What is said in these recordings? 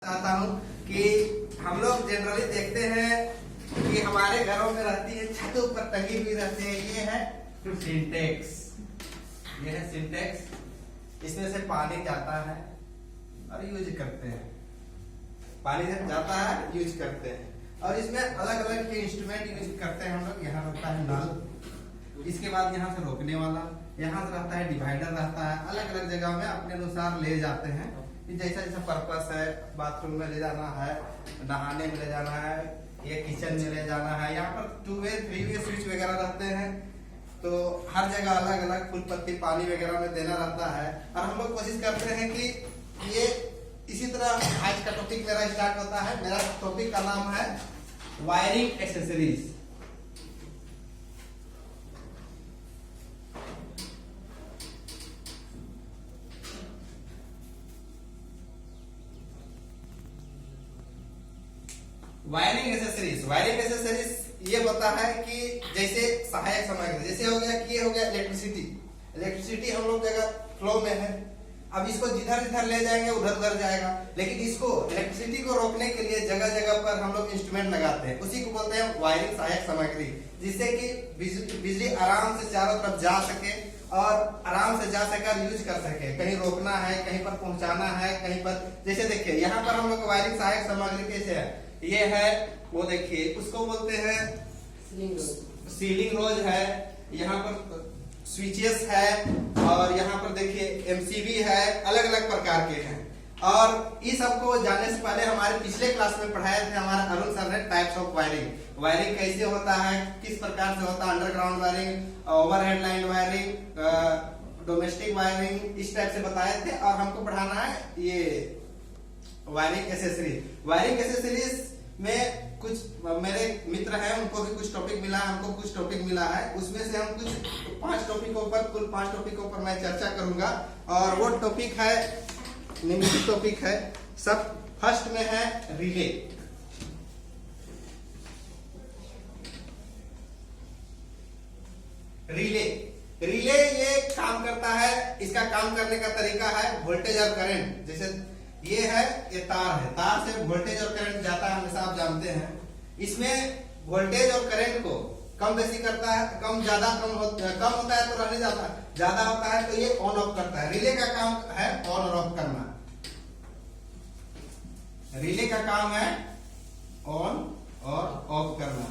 चाहता हूँ कि हम लोग जनरली देखते हैं कि हमारे घरों में रहती है, छत ऊपर टंगी हुई रहती है। ये है सिंटेक्स, ये है सिंटेक्स। इसमें से पानी जाता है और यूज करते हैं, पानी जब जाता है यूज करते हैं। और इसमें अलग अलग के इंस्ट्रूमेंट यूज करते हैं हम लोग। यहाँ रहता है नल, इसके बाद यहाँ से रोकने वाला, यहाँ से रहता है डिवाइडर रहता है। अलग अलग जगह में अपने अनुसार ले जाते हैं, जैसा जैसा पर्पस है। बाथरूम में ले जाना है, नहाने में ले जाना है, ये किचन में ले जाना है। यहाँ पर 2 वे 3 वे स्विच वगैरह रहते हैं, तो हर जगह अलग अलग फूल पत्ती पानी वगैरह में देना रहता है। और हम लोग कोशिश करते हैं कि ये इसी तरह आज का टॉपिक मेरा स्टार्ट होता है। मेरा टॉपिक का नाम है वायरिंग एक्सेसरीज। वायरिंग एसेसरीज ये होता है कि जैसे सहायक सामग्री, जैसे हो गया कि ये हो गया इलेक्ट्रिसिटी हम लोग जगह फ्लो में है। अब इसको जिधर जिधर ले जाएंगे उधर उधर जाएगा, लेकिन इसको इलेक्ट्रिसिटी को रोकने के लिए जगह जगह पर हम लोग इंस्ट्रूमेंट लगाते हैं, उसी को बोलते हैं वायरिंग सहायक सामग्री। जिससे कि बिजली आराम से चारों तरफ जा सके और आराम से जा सके, यूज कर सके। कहीं रोकना है, कहीं पर पहुंचाना है, कहीं पर जैसे देखिए यहाँ पर हम लोग वायरिंग सहायक सामग्री कैसे है, ये है वो देखिए, उसको बोलते हैं सीलिंग रोज है। यहाँ पर स्विचेस है और यहाँ पर देखिए एमसीबी है, अलग अलग प्रकार के हैं। और इस सबको जानने से पहले हमारे पिछले क्लास में पढ़ाए थे हमारे अरुण सर ने टाइप्स ऑफ वायरिंग कैसे होता है, किस प्रकार से होता है, underground wiring, overhead line wiring, domestic wiring, इस टाइप से बताए थे। और हमको पढ़ाना है ये वायरिंग एसेसरीज में कुछ मेरे मित्र हैं, उनको भी कुछ टॉपिक मिला है, हमको कुछ टॉपिक मिला है। उसमें से हम कुछ 5 टॉपिकों पर, कुल 5 टॉपिकों पर मैं चर्चा करूंगा। और वो टॉपिक है, निम्नलिखित टॉपिक है। सब फर्स्ट में है रिले। रिले ये काम करता है, इसका काम करने का तरीका है वोल्टेज और करंट। जैसे ये है, ये तार है, तार से वोल्टेज और करंट जाता है, हमेशा आप जानते हैं। इसमें वोल्टेज और करंट को कम बेसी करता है, कम होता है तो रहने जाता है, ज्यादा होता है तो ये ऑन ऑफ करता है। रिले का काम है ऑन और ऑफ करना। रिले का काम है ऑन और ऑफ करना।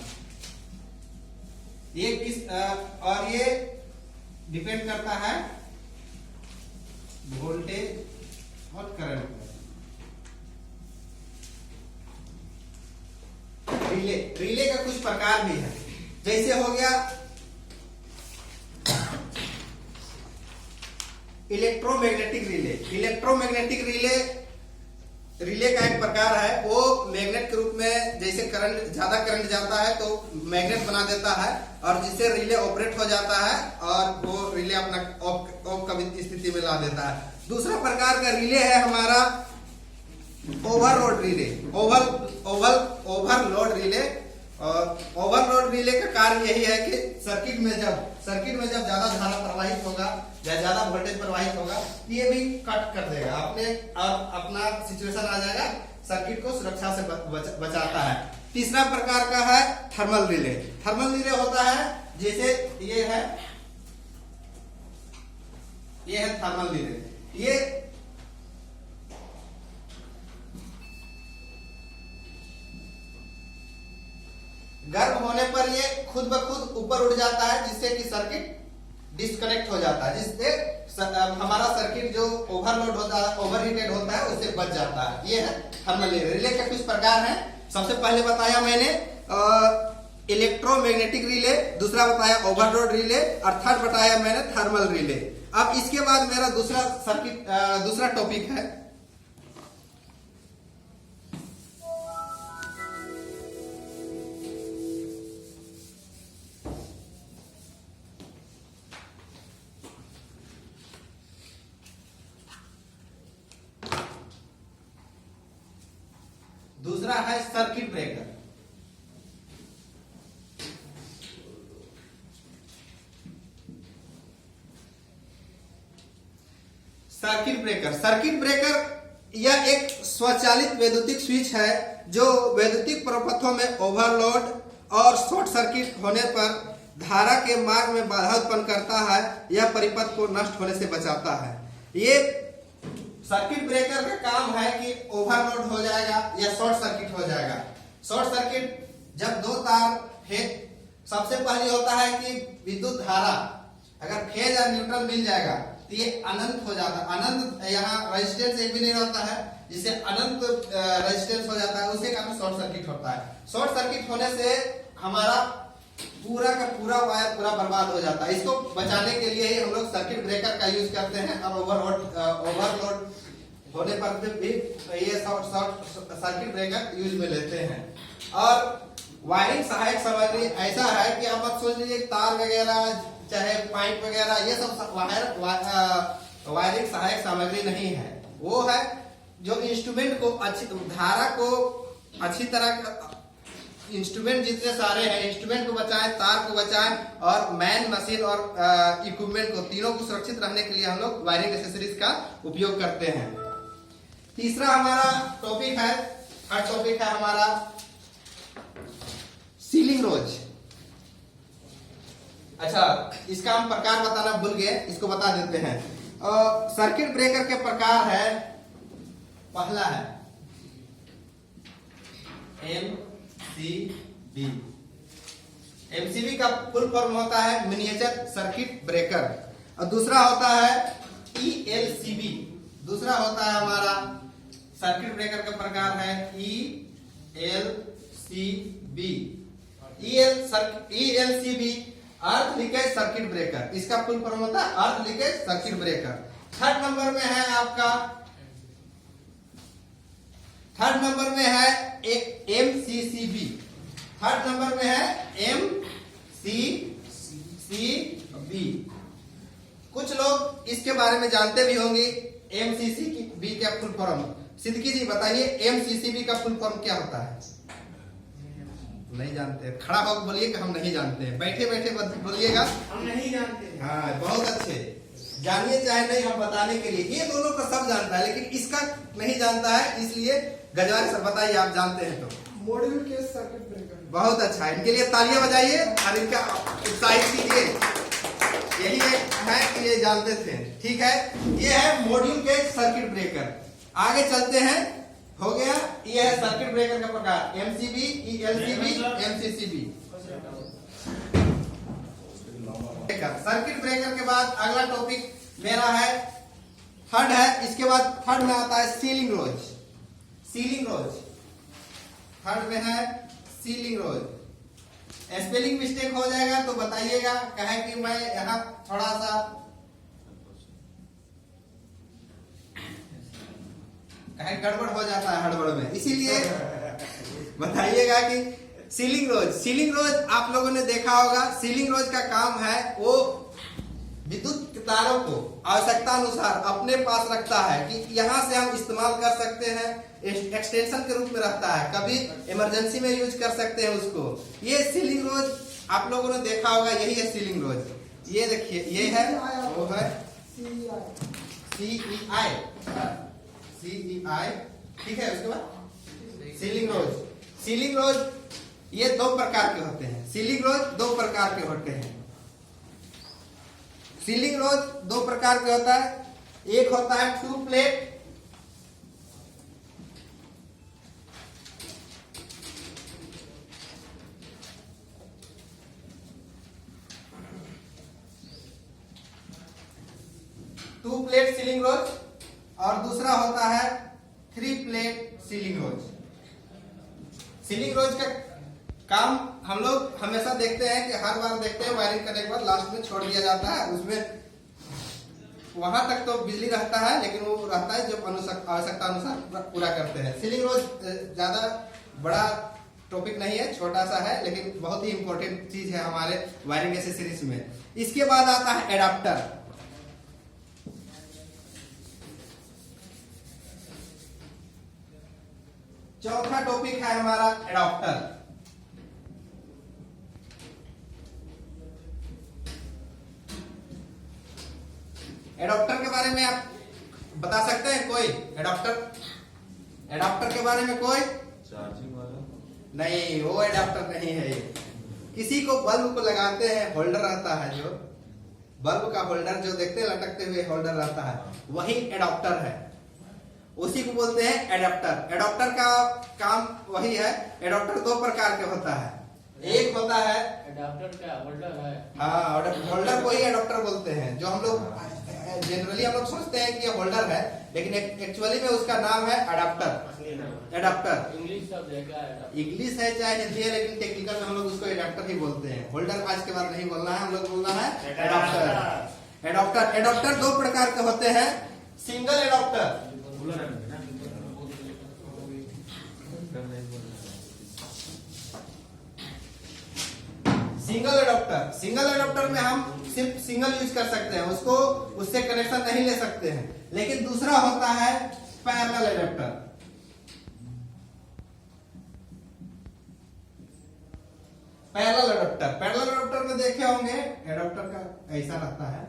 ये किस और ये डिपेंड करता है वोल्टेज और करंट पर। रिले का कुछ प्रकार भी है, जैसे हो गया इलेक्ट्रोमैग्नेटिक रिले का एक प्रकार है। वो मैग्नेट के रूप में, जैसे ज्यादा करंट जाता है तो मैग्नेट बना देता है और जिससे रिले ऑपरेट हो जाता है और वो रिले अपना ऑफ की स्थिति में ला देता है। दूसरा प्रकार का रिले है हमारा ओवरलोड रिले। और ओवरलोड रिले का कार्य यही है कि सर्किट में जब ज्यादा धारा प्रवाहित होगा या ज्यादा वोल्टेज प्रवाहित होगा, ये भी कट कर देगा अपना सिचुएशन आ जाएगा, सर्किट को सुरक्षा से बचाता है। तीसरा प्रकार का है थर्मल रिले होता है, जैसे ये है थर्मल रिले। ये गर्म होने पर ये खुद ब खुद ऊपर उड़ जाता है, जिससे कि सर्किट डिस्कनेक्ट हो जाता है, जिससे हमारा सर्किट जो ओवरहीटेड होता है उससे बच जाता है। ये है थर्मल रिले के कुछ प्रकार हैं। सबसे पहले बताया मैंने इलेक्ट्रोमैग्नेटिक रिले, दूसरा बताया ओवरलोड रिले और थर्ड बताया मैंने थर्मल रिले। अब इसके बाद मेरा दूसरा टॉपिक है सर्किट ब्रेकर। सर्किट ब्रेकर यह एक स्वचालित वैद्युतिक स्विच है जो वैद्युतिक प्रपथों में ओवरलोड और शॉर्ट सर्किट होने पर धारा के मार्ग में बाधा उत्पन्न करता है। यह परिपथ को नष्ट होने से बचाता है। ये सर्किट ब्रेकर का काम है कि ओवरलोड हो जाएगा या शॉर्ट सर्किट हो जाएगा। शॉर्ट सर्किट जब दो तार सबसे पहले होता है कि विद्युत धारा अगर फेज और न्यूट्रल मिल जाएगा तो ये अनंत हो जाता है। अनंत यहाँ रेजिस्टेंस एक भी नहीं रहता है, जिससे अनंत रेजिस्टेंस हो जाता है, उसके कारण शॉर्ट सर्किट होता है। शॉर्ट सर्किट होने से हमारा पूरा का पूरा वायर पूरा बर्बाद हो जाता है। इसको बचाने के लिए ही हम लोग सर्किट ब्रेकर का यूज करते हैं और ओवरलोड होने पर भी ये शॉर्ट सर्किट ब्रेकर यूज में लेते हैं। और वायरिंग सहायक सामग्री ऐसा है कि आप मत सोच लीजिए तार वगैरह चाहे पाइप वगैरह ये सब वायरिंग सहायक सामग्री नहीं है। वो है जो इंस्ट्रूमेंट को अच्छी धारा को अच्छी तरह इंस्ट्रूमेंट जितने सारे हैं इंस्ट्रूमेंट को बचाएं, तार को बचाएं और मैन मशीन और इक्विपमेंट को तीनों को सुरक्षित रहने के लिए हम लोग वायरिंग एक्सेसरीज का उपयोग करते हैं। तीसरा हमारा टॉपिक है, थर्ड टॉपिक है हमारा सीलिंग रोज। अच्छा, इसका हम प्रकार बताना भूल गए, इसको बता देते हैं। सर्किट ब्रेकर के प्रकार है, पहला है एमसीबी। एमसीबी का फुल फॉर्म होता है मिनिएचर सर्किट ब्रेकर। और दूसरा होता है ईएलसीबी। दूसरा होता है हमारा सर्किट ब्रेकर का प्रकार है ईएलसीबी। ईएलसीबी अर्थ लीकेज सर्किट ब्रेकर, इसका फुल फॉर्म होता है अर्थ leakage circuit breaker. Third number में है आपका, थर्ड नंबर में है एक एमसीसीबी। थर्ड नंबर में है एमसीसीबी। कुछ लोग इसके बारे में जानते भी होंगे। एमसीसीबी का फुल फॉर्म सिद्दीकी जी बताइए, एमसीसीबी का फुल फॉर्म क्या होता है? नहीं जानते? खड़ा होकर बोलिए कि हम नहीं जानते। बैठे बैठे बोलिएगा हम नहीं जानते। हाँ, बहुत अच्छे, जानिए चाहे नहीं, हम बताने के लिए। ये दोनों का सब जानता है लेकिन इसका नहीं जानता है, इसलिए गजवारी सर बताइए, आप जानते हैं तो। मॉड्यूल के सर्किट ब्रेकर। बहुत अच्छा, इनके लिए तालियां बजाइए और इनका उत्साहित कीजिए। यही है कि ये जानते थे। ठीक है, ये है मॉड्यूल के सर्किट ब्रेकर। आगे चलते हैं, हो गया। ये है सर्किट ब्रेकर का प्रकार, MCB, ELCB, MCCB. Circuit breaker के बाद अगला टॉपिक मेरा है थर्ड है। इसके बाद थर्ड में आता है सीलिंग रोज। सीलिंग रोज थर्ड में है सीलिंग रोज। स्पेलिंग मिस्टेक हो जाएगा तो बताइएगा, कहे कि मैं यहाँ थोड़ा सा कहीं गड़बड़ हो जाता है हड़बड़ में, इसीलिए बताइएगा कि सीलिंग रोज। सीलिंग रोज आप लोगों ने देखा होगा। सीलिंग रोज का काम है वो विद्युत तारों को आवश्यकता अनुसार अपने पास रखता है कि यहाँ से हम इस्तेमाल कर सकते हैं, एक्सटेंशन के रूप में रखता है, कभी इमरजेंसी में यूज कर सकते हैं उसको। ये सीलिंग रोज आप लोगों ने देखा होगा, यही है सीलिंग रोज। ये देखिए, ये है वो है CEI, ठीक है। उसके बाद सीलिंग रोज। सीलिंग रोज ये दो प्रकार के होते हैं। सीलिंग रोज दो प्रकार के होते हैं। सीलिंग रोज दो प्रकार के होता है। एक होता है two plate, two plate ceiling rose, और दूसरा होता है three plate ceiling rose. Ceiling rose का काम हम लोग हमेशा देखते हैं कि हर बार देखते हैं वायरिंग करने के बाद लास्ट में छोड़ दिया जाता है। उसमें वहां तक तो बिजली रहता है लेकिन वो रहता है जब आवश्यकता अनुसार पूरा करते हैं। सीलिंग रोज ज्यादा बड़ा टॉपिक नहीं है, छोटा सा है लेकिन बहुत ही इंपॉर्टेंट चीज है हमारे वायरिंग एक्सेसरीज में। इसके बाद आता है एडाप्टर। चौथा टॉपिक है हमारा एडाप्टर। एडाप्टर के बारे में आप बता सकते हैं कोई? एडाप्टर एडाप्टर के बारे में कोई चार्जिंग वाला नहीं, वो एडाप्टर नहीं है ये। किसी को बल्ब को लगाते हैं, होल्डर रहता है, जो बल्ब का होल्डर जो देखते हैं लटकते हुए होल्डर रहता है, वही एडाप्टर है, उसी को बोलते हैं एडाप्टर। एडाप्टर का काम वही है। एडाप्टर दो प्रकार के होता है, एक होता है एडाप्टर का होल्डर है। हाँ, होल्डर को ही एडाप्टर बोलते हैं। जो हम लोग जनरली हम लोग सोचते हैं कि ये होल्डर है, लेकिन एक्चुअली में उसका नाम है एडाप्टर। एडाप्टर इंग्लिश शब्द है क्या एडाप्टर? इंग्लिश है चाहे हिंदी है, लेकिन टेक्निकल में हम लोग उसको एडाप्टर ही बोलते हैं। होल्डर आज के बाद नहीं बोलना है, हम लोग बोलना है एडाप्टर। एडाप्टर एडाप्टर दो प्रकार के होते हैं। Single adapter, single adapter. Single adapter में हम सिर्फ सिंगल यूज कर सकते हैं, उसको उससे कनेक्शन नहीं ले सकते हैं। लेकिन दूसरा होता है parallel adapter. Parallel adapter, parallel adapter में देखे होंगे एडाप्टर का ऐसा रहता है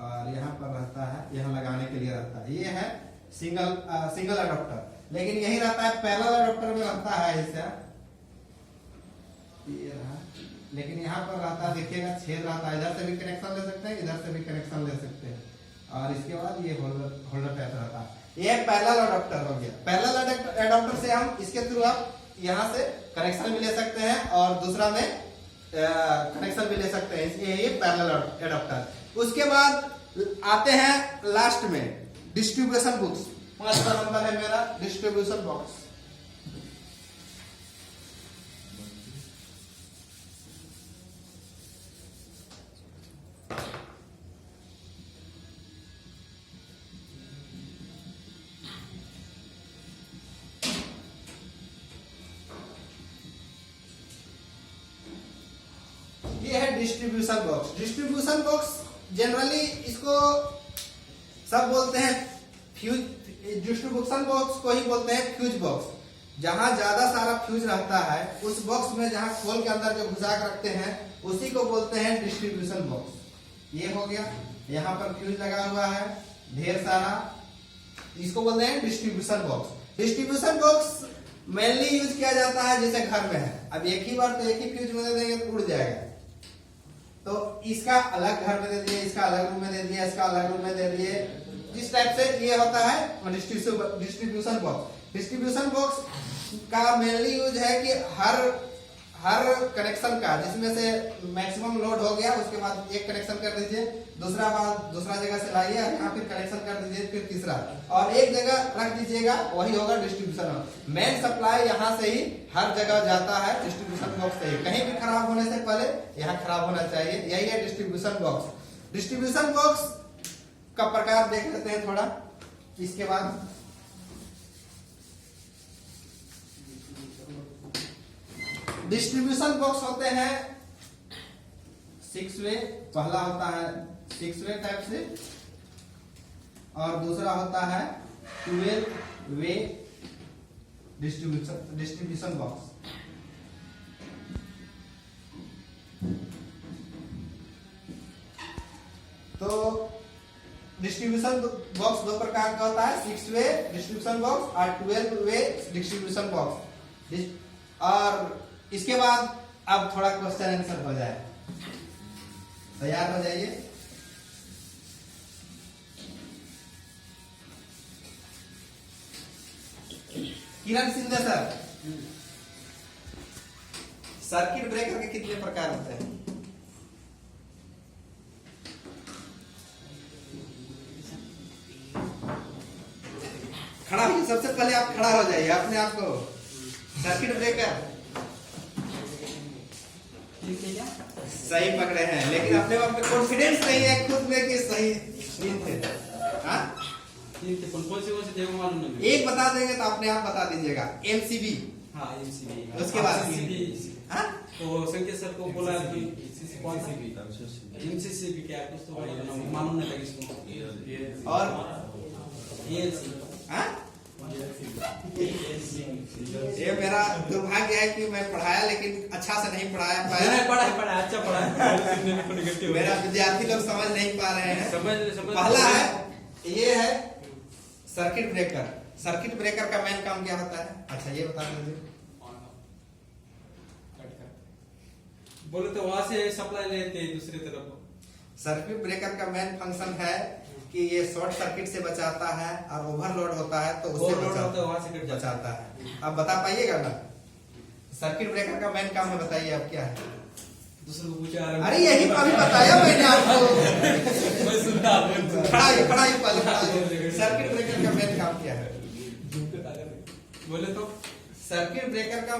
और यहाँ पर रहता है, यहाँ लगाने के लिए रहता है। ये है सिंगल एडाप्टर। लेकिन यही रहता है पैरेलल एडाप्टर में रहता है ऐसा, ये रहा। लेकिन यहाँ पर रहता है, देखिएगा छेद रहता है, इधर से भी कनेक्शन ले सकते हैं, इधर से भी कनेक्शन ले सकते हैं। और इसके बाद ये होल्डर टाइप रहता है। ये पैरेलल एडाप्टर हो गया। पैरेलल एडाप्टर से हम इसके थ्रू आप यहाँ से कनेक्शन भी ले सकते हैं और दूसरा में कनेक्शन भी ले सकते हैं। ये पैरेलल एडाप्टर। उसके बाद आते हैं लास्ट में डिस्ट्रीब्यूशन बॉक्स। 5वां नंबर है मेरा डिस्ट्रीब्यूशन बॉक्स। ये है distribution box. Distribution box generally इसको सब बोलते हैं फ्यूज। डिस्ट्रीब्यूशन बॉक्स को ही बोलते हैं फ्यूज बॉक्स। जहां ज्यादा सारा फ्यूज रहता है, उस बॉक्स में जहां खोल के अंदर जो घुसा के रखते हैं, उसी को बोलते हैं डिस्ट्रीब्यूशन बॉक्स। ये हो गया, यहाँ पर फ्यूज लगा हुआ है ढेर सारा, इसको बोलते हैं distribution box. Distribution box mainly use किया जाता है जैसे घर में है। अब एक ही बार तो एक ही फ्यूज में दे देंगे तो उड़ जाएगा, तो इसका अलग घर में दे दिए, इसका अलग रूम में दे दिया, इसका अलग रूम में दे दिए। जिस टाइप से ये होता है डिस्ट्रीब्यूशन बॉक्स। डिस्ट्रीब्यूशन बॉक्स का मेनली यूज है कि हर कनेक्शन का, जिसमें से मैक्सिमम लोड हो गया, उसके बाद एक कनेक्शन कर दीजिए, दूसरा जगह से लाइए, यहाँ फिर कनेक्शन कर दीजिए, फिर तीसरा, और एक जगह रख दीजिएगा, वही होगा डिस्ट्रीब्यूशन। मेन सप्लाई यहाँ से ही हर जगह जाता है डिस्ट्रीब्यूशन बॉक्स से ही। कहीं भी खराब होने से पहले यहाँ खराब होना चाहिए, यही है डिस्ट्रीब्यूशन बॉक्स। डिस्ट्रीब्यूशन बॉक्स का प्रकार देख लेते हैं थोड़ा। इसके बाद डिस्ट्रीब्यूशन बॉक्स होते हैं 6 वे। पहला होता है 6 वे टाइप से, और दूसरा होता है 12 वे डिस्ट्रीब्यूशन बॉक्स। तो डिस्ट्रीब्यूशन बॉक्स दो प्रकार का होता है, 6 वे डिस्ट्रीब्यूशन बॉक्स और 12 वे डिस्ट्रीब्यूशन बॉक्स। और इसके बाद अब थोड़ा क्वेश्चन आंसर हो जाए, तैयार हो जाइए। किरण सिंधे सर, सर्किट ब्रेकर के कितने प्रकार होते हैं? खड़ा होइए, सबसे पहले आप खड़ा हो जाइए अपने आप को। सर्किट ब्रेकर सही पकड़े हैं, लेकिन अपने आप में कॉन्फिडेंस नहीं है खुद में कि सही थे। हाँ? एक बता देंगे तो अपने आप बता दीजिएगा। एमसीबी, हाँ एमसीबी, उसके बाद हाँ? तो संकेत सर को बोला कि कौन सी एमसीबी क्या कुछ तो मालूम नहीं लगा इसको। और एएलसी, हाँ? ये मेरा दुर्भाग्य है कि मैं पढ़ाया लेकिन अच्छा से नहीं पढ़ाया पाया। पढ़ा अच्छा पढ़ा। मेरा विद्यार्थी लोग समझ नहीं पा रहे हैं। समझ पहला है, ये है सर्किट ब्रेकर। सर्किट ब्रेकर का मेन काम क्या होता है? अच्छा ये बता दीजिए। बोले तो वहां से सप्लाई लेते हैं दूसरी तरफ। सर्किट ब्रेकर का मेन फंक्शन है कि ये शॉर्ट सर्किट से बचाता है और ओवरलोड होता है तो उससे ओवरलोड होता है, वहां से कट जाता बचाता है। आप बता पाइएगा ना सर्किट ब्रेकर का मेन काम है, बताइए आप क्या है? दूसरे को पूछा अरे यही अभी बताया मैंने आपको। मैं सुनता खड़ा ही पहले सर्किट ब्रेकर का मेन काम क्या है? बोले तो सर्किट ब्रेकर का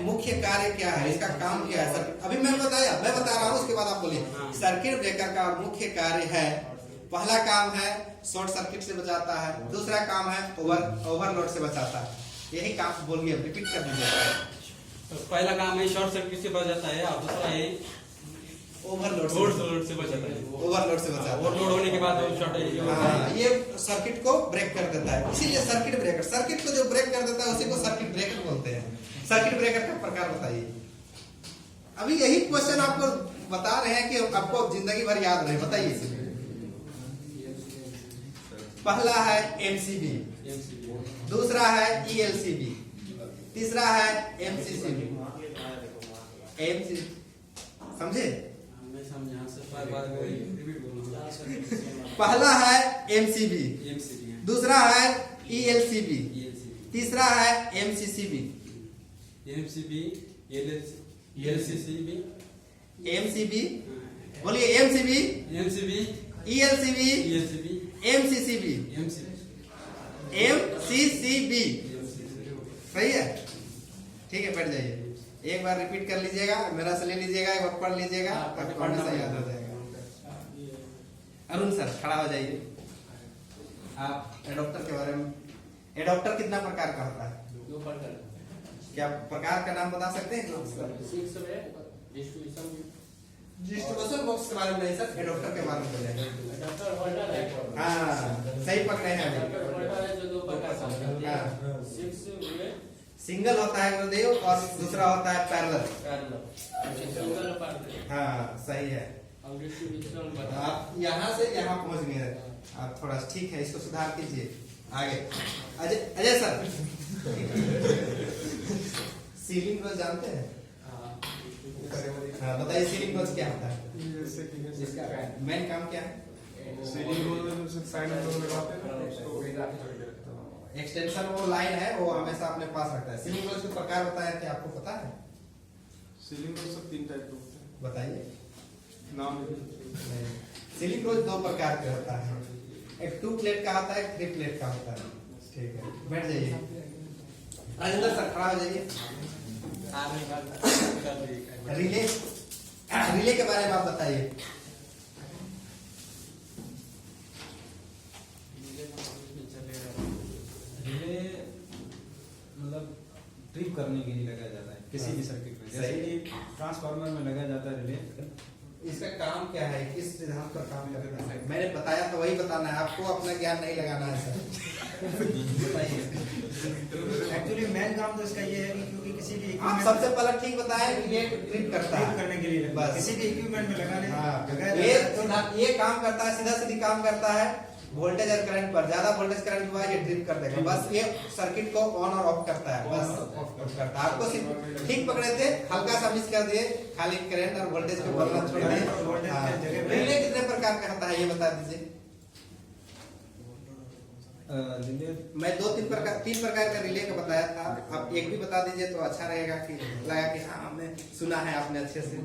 मुख्य कार्य क्या है, इसका काम क्या है? अभी मैं बता रहा हूँ, उसके बाद आप बोलिए। हाँ। सर्किट ब्रेकर का मुख्य कार्य है, पहला काम है शॉर्ट सर्किट से बचाता है, दूसरा काम है ओवरलोड से बचाता है। यही काम बोलिए, रिपीट कर दीजिए। तो पहला काम है शॉर्ट सर्किट से बचाता है और दूसरा है ओवरलोड से बचाता है। ओवरलोड से बचाता है। ओवरलोड होने के बाद वो शॉर्ट हाँ, ये सर्किट को ब्रेक कर देता है, इसीलिए सर्किट ब्रेकर। सर्किट को जो ब्रेक कर देता है उसी को सर्किट ब्रेकर बोलते हैं। सर्किट ब्रेकर का प्रकार बताइए। अभी यही क्वेश्चन आपको बता रहे हैं कि आपको जिंदगी भर याद रहे, बताइए। पहला है एमसीबी, दूसरा है ईएलसीबी, तीसरा है एमसीसीबी। समझे? पहला है एमसीबी, दूसरा है ईएलसीबी, तीसरा है एमसीसीबी। एमसीबी बोलिए, एमसीबी, ईएलसीबी, एमसीसीबी, एमसीसीबी। सही है? ठीक है, बैठ जाइए। एक बार रिपीट कर लीजिएगा, मेरा से ले लीजिएगा, एक बार पढ़ लीजिएगा, ताकि पढ़ने से याद हो जाएगा। अरुण सर खड़ा हो जाइए। आप एडॉप्टर के बारे में, एडॉप्टर कितना प्रकार का होता है? 2 प्रकार। क्या प्रकार का नाम बता सकते हैं? डिस्ट्रीब्यूशन बॉक्स के बारे में नहीं सर, एडॉप्टर के बारे में बोले। एडाप्टर होल्डर है। हाँ सही पकड़े हैं। एडाप्टर होल्डर है जो 2 प्रकार का होता है। हाँ। 6 में सिंगल होता है गुरुदेव और दूसरा होता है पैरेलल। Single part. हाँ सही है। और डिस्ट्रीब्यूशन बता। आप यहाँ से यहाँ पहुँच गए, आप थोड़ा ठीक है, इसको सुधार कीजिए आगे। अजय सर सीलिंग रोज जानते हैं? हाँ बताइए, सीलिंग रोज क्या होता है? इसका मेन काम क्या है? एक्सटेंशन वो लाइन है, वो हमेशा अपने पास रखता है। सीलिंग रोज के प्रकार बताया थे, आपको पता है? सीलिंग रोज सब 3 टाइप के होते हैं। बताइए नाम सीलिंग रोज 2 प्रकार के होता है, एक 2 प्लेट का होता है, एक 3 प्लेट का होता है। ठीक है, बैठ जाइए। राजेंद्र सर खड़ा हो जाइए। रिले के बारे में आप बताइए। रिले मतलब ट्रिप करने के लिए लगाया जाता है किसी भी सर्किट में, जैसे कि ट्रांसफार्मर में लगाया जाता है रिले। इसका काम क्या है, किस सिद्धांत पर काम करता है? मैंने बताया तो वही बताना है आपको, अपना ज्ञान नहीं लगाना है सर। बताइए। एक्चुअली मेन काम तो इसका ये है कि क्योंकि किसी भी आप सबसे पहले ठीक बताएं कि ये ट्रिप करता है, करने के लिए बस किसी भी इक्विपमेंट में लगाने हाँ, ये काम करता है, सीधा सीधी काम करता है वोल्टेज और करंट पर। ज्यादा वोल्टेज करंट हुआ ये ड्रिप कर देगा, बस ये सर्किट को ऑन और ऑफ करता है, बस ऑफ करता है। आपको सिर्फ ठीक पकड़े थे, हल्का सा मिस कर दिए, खाली करंट और वोल्टेज को बदलना छोड़ दिए। रिले कितने प्रकार का होता है ये बता दीजिए। मैं 3 प्रकार का रिले का बताया था, आप एक भी बता दीजिए तो अच्छा रहेगा, कि लगा कि हाँ हमने सुना है आपने अच्छे से।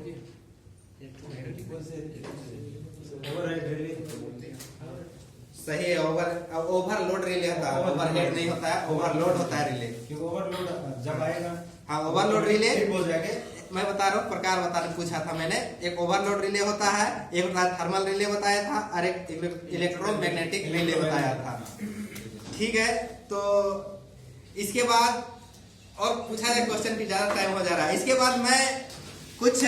सही है, ओवरलोड रिले होता है, ओवरहेड नहीं होता है, ओवरलोड होता है रिले। क्योंकि ओवरलोड जब आएगा हाँ ओवरलोड रिले हो जाएगा। मैं बता रहा हूँ प्रकार बताने पूछा था मैंने। एक ओवरलोड रिले होता है, एक होता है थर्मल रिले बताया था, और एक इलेक्ट्रोमैग्नेटिक रिले बताया था। ठीक है, तो इसके बाद और पूछा जाए क्वेश्चन की ज्यादा टाइम हो जा रहा है। इसके बाद मैं कुछ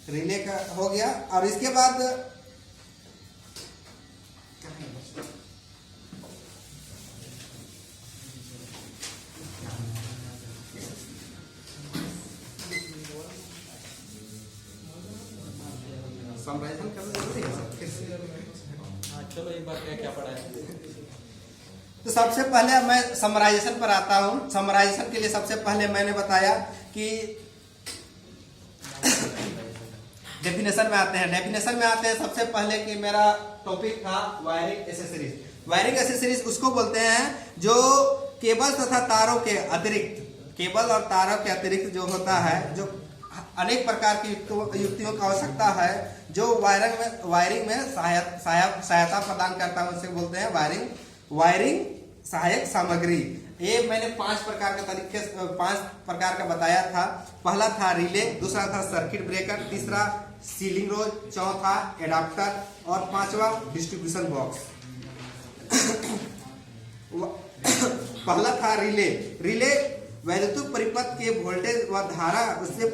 रिले का हो गया, और इसके बाद समराइजन करना जरूरी है सर, फिर से। हाँ चलो एक बार क्या क्या पढ़ा है। तो सबसे पहले मैं समराइजेशन पर आता हूँ। समराइजेशन के लिए सबसे पहले मैंने बताया कि डेफिनेशन में आते हैं। डेफिनेशन में आते हैं सबसे पहले कि मेरा टॉपिक था वायरिंग एसेसरीज। वायरिंग एसेसरीज उसको बोलते हैं जो केबल तथा तारों के अतिरिक्त, केबल और तारों के अतिरिक्त जो होता है, जो अनेक प्रकार की युक्तियों की आवश्यकता है, जो वायरिंग में सहायता प्रदान करता है, उसे बोलते हैं वायरिंग सहायक सामग्री। ये मैंने 5 प्रकार का बताया था। पहला था रिले, दूसरा था सर्किट ब्रेकर, तीसरा सीलिंग रोज, चौथा एडाप्टर और पांचवा डिस्ट्रीब्यूशन बॉक्स। पहला था रिले। रिले वैद्युत परिपथ के वोल्टेज व धारा, उससे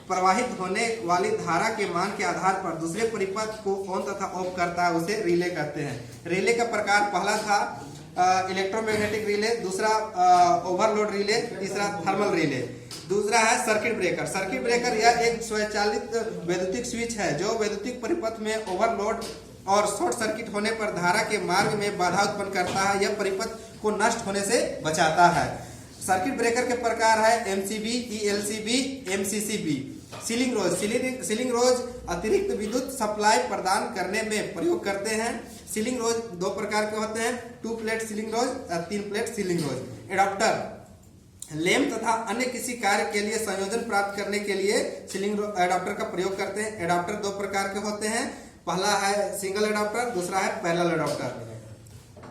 प्रवाहित होने वाली धारा के मान के आधार पर दूसरे परिपथ को ऑन तथा ऑफ करता है, उसे रिले कहते हैं। रिले का प्रकार पहला था इलेक्ट्रोमैग्नेटिक रिले, दूसरा ओवरलोड रिले, तीसरा थर्मल रिले। दूसरा है सर्किट ब्रेकर। सर्किट ब्रेकर यह एक स्वचालित वैद्युतिक स्विच है जो वैद्युतिक परिपथ में ओवरलोड और शॉर्ट सर्किट होने पर धारा के मार्ग में बाधा उत्पन्न करता है। यह परिपथ को नष्ट होने से बचाता है। सर्किट ब्रेकर के प्रकार है MCB, ELCB, MCCB. Ceiling rose. Ceiling रोज अतिरिक्त विद्युत सप्लाई प्रदान करने में प्रयोग करते हैं। सीलिंग रोज 2 प्रकार के होते हैं, 2 प्लेट सीलिंग रोज और 3 प्लेट सीलिंग रोज। एडाप्टर लैंप तथा अन्य किसी कार्य के लिए संयोजन प्राप्त करने के लिए सीलिंग एडाप्टर का प्रयोग करते हैं। एडाप्टर 2 प्रकार के होते हैं, पहला है सिंगल एडाप्टर, दूसरा है पैरेलल एडाप्टर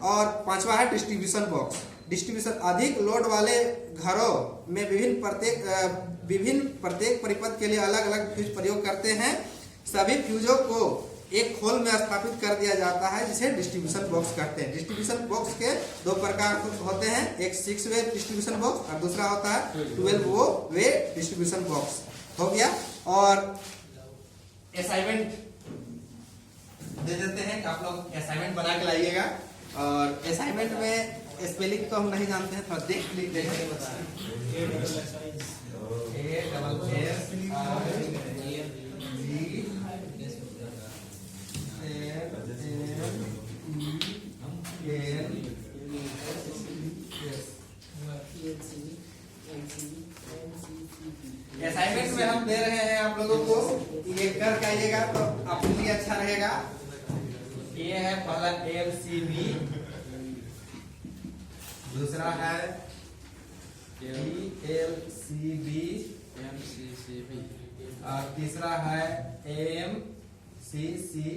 और पांचवा है डिस्ट्रीब्यूशन बॉक्स। डिस्ट्रीब्यूशन अधिक लोड वाले घरों में विभिन्न प्रत्येक परिपथ के लिए अलग अलग फ्यूज प्रयोग करते हैं। सभी फ्यूजों को एक खोल में स्थापित कर दिया जाता है, जिसे डिस्ट्रीब्यूशन बॉक्स कहते हैं। डिस्ट्रीब्यूशन बॉक्स के 2 प्रकार होते हैं, एक 6 वे डिस्ट्रीब्यूशन बॉक्स और दूसरा होता है 12 वे डिस्ट्रीब्यूशन बॉक्स। हो गया। और असाइनमेंट दे देते हैं कि आप लोग असाइनमेंट बना के लाइएगा। और असाइनमेंट में स्पेलिंग तो हम नहीं जानते हैं, थोड़ा देख लिख देंगे। असाइनमेंट में हम दे रहे हैं आप लोगों को, ये कर आइएगा तो आपके लिए अच्छा रहेगा। ये है पहला एमसीबी, दूसरा है एलसीबी, और तीसरा है एमसीसीबी।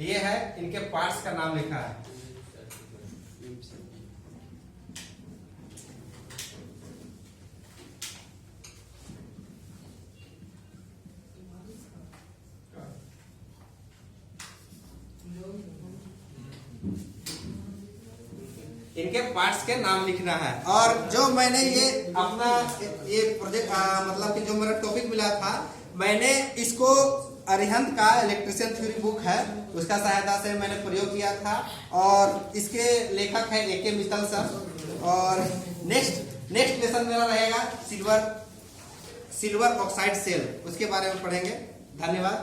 ये है, इनके पार्ट्स का नाम लिखा है। इनके पार्ट्स के नाम लिखना है। और जो मैंने ये अपना ये प्रोजेक्ट मतलब कि जो मेरा टॉपिक मिला था, मैंने इसको अरिहंत का इलेक्ट्रिशियन थ्योरी बुक है, उसका सहायता से मैंने प्रयोग किया था। और इसके लेखक है AK मित्तल सर। और नेक्स्ट लेसन मेरा रहेगा सिल्वर ऑक्साइड सेल, उसके बारे में पढ़ेंगे। धन्यवाद।